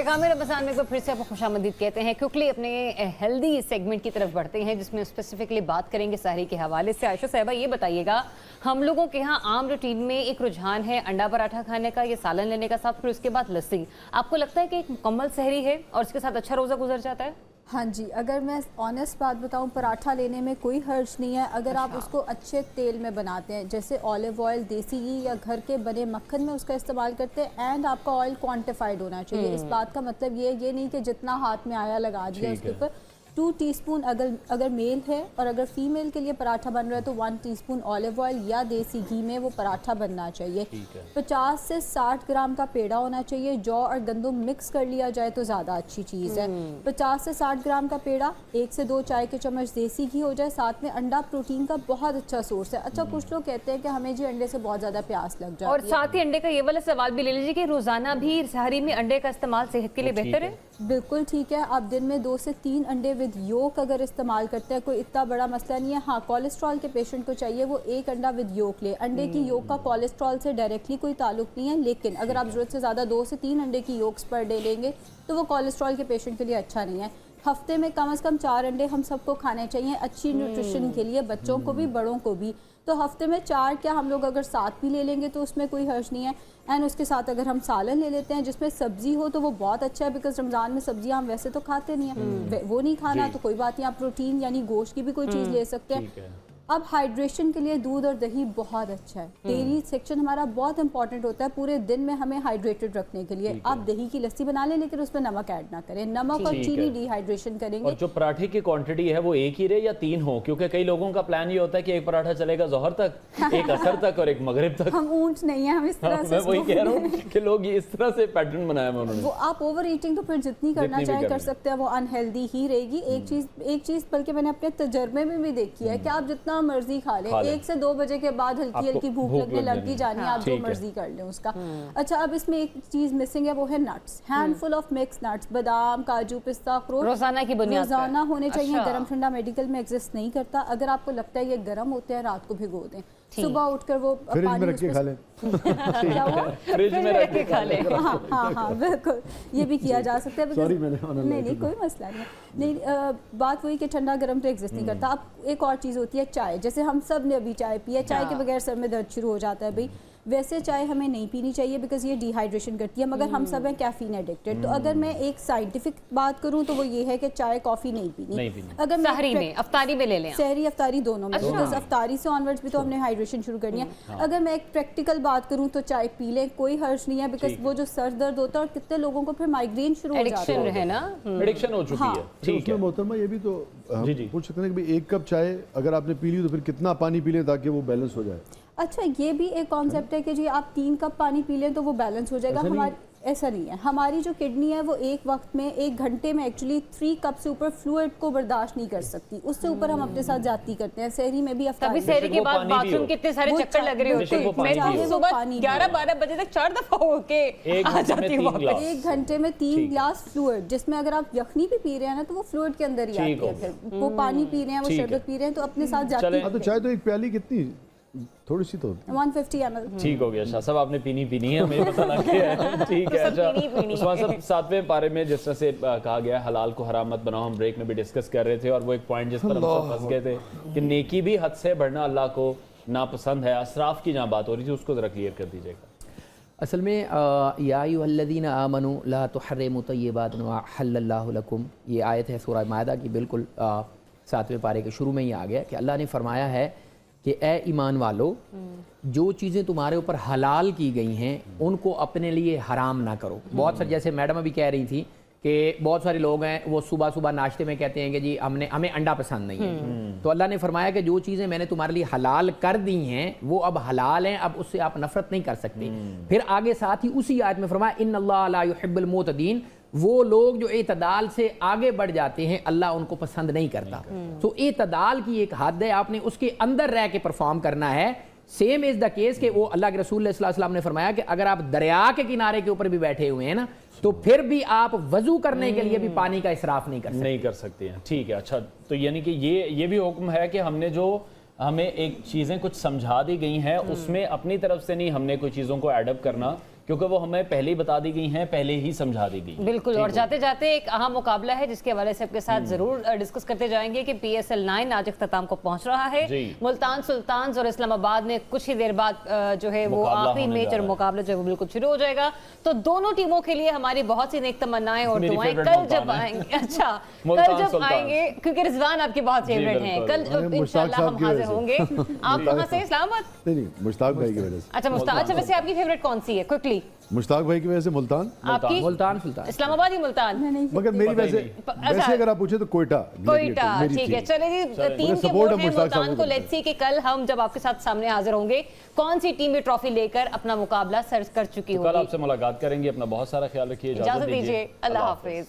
पैगाम रमज़ान में फिर से आपको खुशामदीद कहते हैं। क्विकली अपने हेल्दी सेगमेंट की तरफ बढ़ते हैं जिसमें स्पेसिफिकली बात करेंगे सहरी के हवाले से। आयशा साहिबा ये बताइएगा, हम लोगों के यहाँ आम रूटीन में एक रुझान है अंडा पराठा खाने का, ये सालन लेने का साथ, फिर उसके बाद लस्सी। आपको लगता है कि एक मुकम्मल सहरी है और इसके साथ अच्छा रोज़ा गुजर जाता है? हाँ जी, अगर मैं ऑनेस्ट बात बताऊं, पराठा लेने में कोई हर्ज नहीं है अगर आप उसको अच्छे तेल में बनाते हैं, जैसे ऑलिव ऑयल, देसी घी या घर के बने मक्खन में उसका इस्तेमाल करते हैं। एंड आपका ऑयल क्वांटिफाइड होना चाहिए। इस बात का मतलब ये नहीं कि जितना हाथ में आया लगा दिया उसके ऊपर। 2 टीस्पून अगर मेल है और अगर फीमेल के लिए पराठा बन रहा है तो 1 टीस्पून ऑलिव ऑयल या देसी घी में वो पराठा बनना चाहिए। 50 से 60 ग्राम का पेड़ा होना चाहिए। जौ और गंदम मिक्स कर लिया जाए तो ज़्यादा अच्छी चीज़ है। 50 से 60 ग्राम का पेड़ा, 1 से 2 चाय के चम्मच देसी घी हो जाए, साथ में अंडा प्रोटीन का बहुत अच्छा सोर्स है। अच्छा, कुछ लोग कहते हैं कि हमें जी अंडे से बहुत ज़्यादा प्यास लग जाती है, और साथ ही अंडे का ये वाला सवाल भी ले लीजिए कि रोज़ाना भी सहरी में अंडे का इस्तेमाल सेहत के लिए बेहतर है? बिल्कुल ठीक है। आप दिन में 2 से 3 अंडे विद योक अगर इस्तेमाल करते हैं, कोई इतना बड़ा मसला नहीं है। हाँ, कोलेस्ट्रॉल के पेशेंट को चाहिए वो 1 अंडा विद योक ले। अंडे की योक का कोलेस्ट्रॉल से डायरेक्टली कोई ताल्लुक नहीं है, लेकिन अगर आप ज़रूरत से ज़्यादा 2 से 3 अंडे की योक्स पर डे लेंगे तो वो कोलेस्ट्रॉल के पेशेंट के लिए अच्छा नहीं है। हफ्ते में कम से कम 4 अंडे हम सबको खाने चाहिए अच्छी न्यूट्रिशन के लिए, बच्चों को भी बड़ों को भी। तो हफ्ते में 4 क्या हम लोग अगर 7 भी ले लेंगे तो उसमें कोई हर्ज नहीं है। एंड उसके साथ अगर हम सालन ले लेते हैं जिसमें सब्जी हो तो वो बहुत अच्छा है, बिकॉज रमज़ान में सब्जियां हम वैसे तो खाते नहीं हैं। वो नहीं खाना तो कोई बात नहीं, आप प्रोटीन यानी गोश्त की भी कोई चीज़ ले सकते हैं। अब हाइड्रेशन के लिए दूध और दही बहुत अच्छा है। डेयरी सेक्शन हमारा बहुत इंपॉर्टेंट होता है पूरे दिन में हमें हाइड्रेटेड रखने के लिए। आप दही की लस्सी बना लें लेकिन उसमें नमक ऐड ना करें, नमक और चीनी डिहाइड्रेशन करेंगे। और जो पराठे की क्वांटिटी है वो एक ही रहे या 3 हो? क्योंकि कई लोगों का प्लान ये होता है कि एक पराठा चलेगा जोहर तक, एक असर तक और एक मगरिब तक। हम ऊंट नहीं है, हम इस तरह से मैं वही कह रहा हूँ कि लोग ये इस तरह से पैटर्न बनाया है उन्होंने। वो आप ओवर ईटिंग तो फिर जितनी करना चाहे कर सकते हैं, वो अनहेल्दी ही रहेगी। एक चीज बल्कि मैंने अपने तजर्बे में भी देखी है कि आप जितना मर्जी खा लें, 1 से 2 बजे के बाद हल्की हल्की भूख लगने लगी जानी है, आप जो मर्जी कर लें उसका। अच्छा, अब इसमें एक चीज मिसिंग है, वो है nuts. Handful of mix nuts, बादाम, काजू, पिस्ता, अखरोट रोजाना की बुनियाद पर रोजाना होने चाहिए। गरम ठंडा मेडिकल में एग्जिस्ट नहीं करता। अगर आपको लगता है ये गरम होते हैं, रात को भिगो दें, सुबह उठकर वो फ्रिज में रख के खा लें। फ्रिज में रख के खा लें। हाँ, बिल्कुल, ये भी किया जा सकता है। सॉरी, मैंने नहीं, कोई मसला नहीं। बात वही कि ठंडा गरम तो एग्जिस्ट नहीं करता। अब एक और चीज़ होती है चाय। जैसे हम सब ने अभी चाय पी है, चाय के बगैर सर में दर्द शुरू हो जाता है भाई। वैसे चाय हमें नहीं पीनी चाहिए बिकॉज ये डिहाइड्रेशन करती है, मगर हम सब हैं कैफीन एडिक्टेड। तो अगर मैं एक साइंटिफिक बात करूं तो वो ये है कि चाय कॉफ़ी नहीं पीनी। अगर मैं सहरी में, अफ्तारी में ले लें, सहरी अफ्तारी दोनों में, बिकॉज अफ्तारी से ऑनवर्ड्स भी तो हमने हाइड्रेशन शुरू करनी है। अगर मैं एक प्रैक्टिकल बात करूं तो चाय पी लें, कोई हर्ज नहीं है, बिकॉज वो जो सर दर्द होता है और कितने लोगों को फिर माइग्रेन शुरू हो जाता है ना, एडिक्शन हो चुकी है। ठीक है मोहतरमा, ये भी तो पूछ सकते हैं कि 1 कप चाय अगर आपने पी ली तो फिर कितना पानी पी लें ताकि वो बैलेंस हो जाए? अच्छा, ये भी एक कॉन्सेप्ट है कि जी आप 3 कप पानी पी लें तो वो बैलेंस हो जाएगा। ऐसा नहीं है। हमारी जो किडनी है वो एक वक्त में 1 घंटे में एक्चुअली 3 कप से ऊपर फ्लूइड को बर्दाश्त नहीं कर सकती। उससे ऊपर हम अपने साथ जाती करते हैं। सहरी में भी तभी सहरी के बाद बाथरूम के इतने सारे चक्कर लग रहे होते हैं। मैं सुबह 11-12 बजे तक 4 दफा होके आ जाती हूँ। 1 घंटे में 3 ग्लास फ्लूइड, जिसमें अगर आप यखनी भी पी रहे हैं ना तो वो फ्लूइड के अंदर ही आती है। फिर वो पानी पी रहे हैं, वो शरबत पी रहे हैं, तो अपने साथ जाती है। तो चाय तो एक प्याली कितनी, थोड़ी सी तो 150 ml। ठीक हो गया शाह साहब, आपने पीनी है, हमें पता लग गया है। ठीक है। अच्छा, उस्मान साहब, 7वें पारे में जिस तरह से कहा गया है हलाल को हराम मत बनाओ, हम ब्रेक में भी डिस्कस कर रहे थे और वो एक पॉइंट जिस पर हम सब फंस गए थे कि नेकी भी हद से बढ़ना अल्लाह को नापसंद है। असराफ की जहाँ बात हो रही थी उसको जरा क्लियर कर दीजिएगा। असल में या अय्युहल्लज़ीना आमनू ला तुहर्रिमू तय्यिबात मा हल्लल्लाहु लकुम, ये आयत है सूरह मायदा की, बिल्कुल 7वें पारे के शुरू में ही आ गया कि अल्लाह ने फरमाया है कि ए ईमान वालो, जो चीज़ें तुम्हारे ऊपर हलाल की गई हैं उनको अपने लिए हराम ना करो। बहुत सारे, जैसे मैडम अभी कह रही थी कि बहुत सारे लोग हैं वो सुबह सुबह नाश्ते में कहते हैं कि जी हमें अंडा पसंद नहीं है। तो अल्लाह ने फरमाया कि जो चीज़ें मैंने तुम्हारे लिए हलाल कर दी हैं वो अब हलाल हैं, अब उससे आप नफरत नहीं कर सकते। फिर आगे साथ ही उसी आयत में फरमाया इन्नल्लाह ला युहिब्बुल मुअतदीन, वो लोग जो एतदाल से आगे बढ़ जाते हैं अल्लाह उनको पसंद नहीं करता। तो एतदाल की एक हद है, आपने उसके अंदर रह के परफॉर्म करना है। सेम इज द केस कि वो अल्लाह के रसूल सल्लल्लाहु अलैहि वसल्लम ने फरमाया कि अगर आप दरिया के किनारे के ऊपर भी बैठे हुए हैं ना तो फिर भी आप वजू करने के लिए भी पानी का इसराफ नहीं कर सकते हैं। ठीक है। अच्छा, तो यानी कि ये भी हुक्म है कि हमने जो हमें एक चीज़ें कुछ समझा दी गई हैं उसमें अपनी तरफ से नहीं हमने कोई चीज़ों को एडअप करना क्योंकि वो हमें पहले ही बता दी गई हैं, पहले ही समझा दी गई। बिल्कुल। और जाते जाते एक अहम मुकाबला है जिसके हवाले से आपके साथ जरूर डिस्कस करते जाएंगे कि PSL 9 आज इख्तिताम को पहुंच रहा है। मुल्तान सुल्तान्स और इस्लामाबाद में कुछ ही देर बाद जो है वो आखिरी मैच और मुकाबला जो है वो बिल्कुल शुरू हो जाएगा। तो दोनों टीमों के लिए हमारी बहुत सी नेक तमन्नाएं और दुआएं कल जब आएंगे। अच्छा, कल जब आएंगे, क्योंकि रिजवान आपकी बहुत फेवरेट हैं, कल इंशाल्लाह हम हाजिर होंगे। आप कहाँ से? इस्लामाबाद? नहीं, मुश्ताक भाई की वजह से। अच्छा, मुश्ताक। अच्छा, वैसे आपकी फेवरेट कौन सी है? क्विकली। मुश्ताक भाई की वजह से मुल्तान। आपकी? मुल्तान सुल्तान। इस्लामाबाद ही मुल्तान? मगर मेरी वैसे अगर आप पूछे तो कोयटा। ठीक है, चलिए जी, 3 के वोट हैं मुल्तान को। लेट्स सी कि कल हम जब आपके साथ सामने हाजिर होंगे कौन सी टीम ये ट्रॉफी लेकर अपना मुकाबला सर्व कर चुकी होगी। कल आपसे मुलाकात करेंगे। अपना बहुत सारा ख्याल रखिए। इजाजत दीजिए। अल्लाह हाफिज।